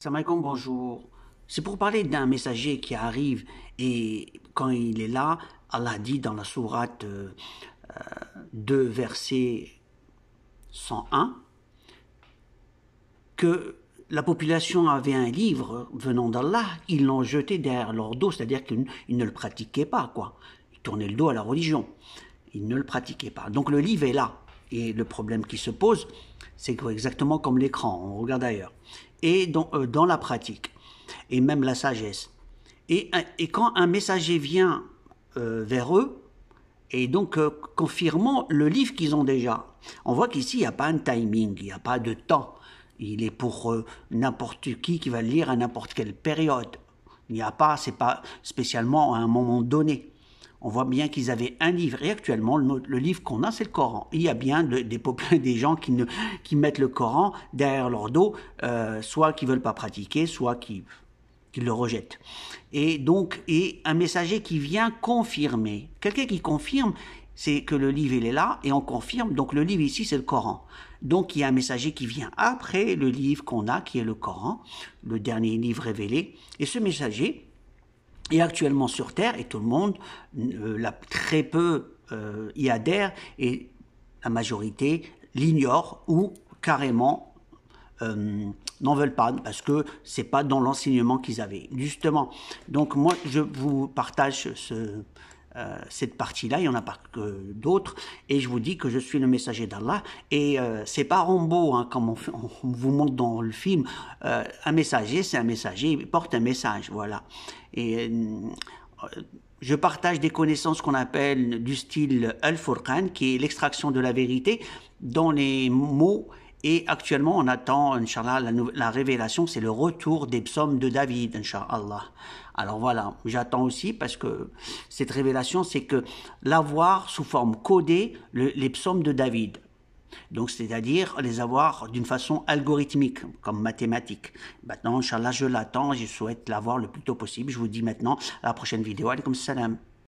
Salam alaikum, bonjour. C'est pour parler d'un messager qui arrive et quand il est là, Allah dit dans la sourate 2, verset 101, que la population avait un livre venant d'Allah, ils l'ont jeté derrière leur dos, c'est-à-dire qu'ils ne le pratiquaient pas, quoi. Ils tournaient le dos à la religion. Ils ne le pratiquaient pas. Donc le livre est là. Et le problème qui se pose, c'est que exactement comme l'écran, on regarde ailleurs. Et dans la pratique, et même la sagesse. Et quand un messager vient vers eux, et donc confirmant le livre qu'ils ont déjà, on voit qu'ici, il n'y a pas un timing, il n'y a pas de temps. Il est pour n'importe qui va le lire à n'importe quelle période. Il n'y a pas, c'est pas spécialement à un moment donné. On voit bien qu'ils avaient un livre. Et actuellement, le livre qu'on a, c'est le Coran. Il y a bien des gens qui mettent le Coran derrière leur dos, soit qui ne veulent pas pratiquer, soit qui le rejettent. Et donc, un messager qui vient confirmer. Quelqu'un qui confirme, c'est que le livre, il est là, et on confirme. Donc, le livre ici, c'est le Coran. Donc, il y a un messager qui vient après le livre qu'on a, qui est le Coran, le dernier livre révélé. Et ce messager est actuellement sur Terre, et tout le monde, très peu y adhère, et la majorité l'ignore ou carrément n'en veulent pas parce que c'est pas dans l'enseignement qu'ils avaient. Justement, donc moi je vous partage cette partie-là, il n'y en a pas que d'autres, et je vous dis que je suis le messager d'Allah, et c'est pas Rambo, hein, comme on vous montre dans le film, un messager, c'est un messager, il porte un message, voilà. Et je partage des connaissances qu'on appelle du style Al-Furqan, qui est l'extraction de la vérité dans les mots. Et actuellement, on attend, Inch'Allah, la révélation, c'est le retour des psaumes de David, Inch'Allah. Alors voilà, j'attends aussi parce que cette révélation, c'est que l'avoir sous forme codée, les psaumes de David. Donc, c'est-à-dire les avoir d'une façon algorithmique, comme mathématique. Maintenant, Inch'Allah, je l'attends, je souhaite l'avoir le plus tôt possible. Je vous dis maintenant à la prochaine vidéo. Alaykoum salam.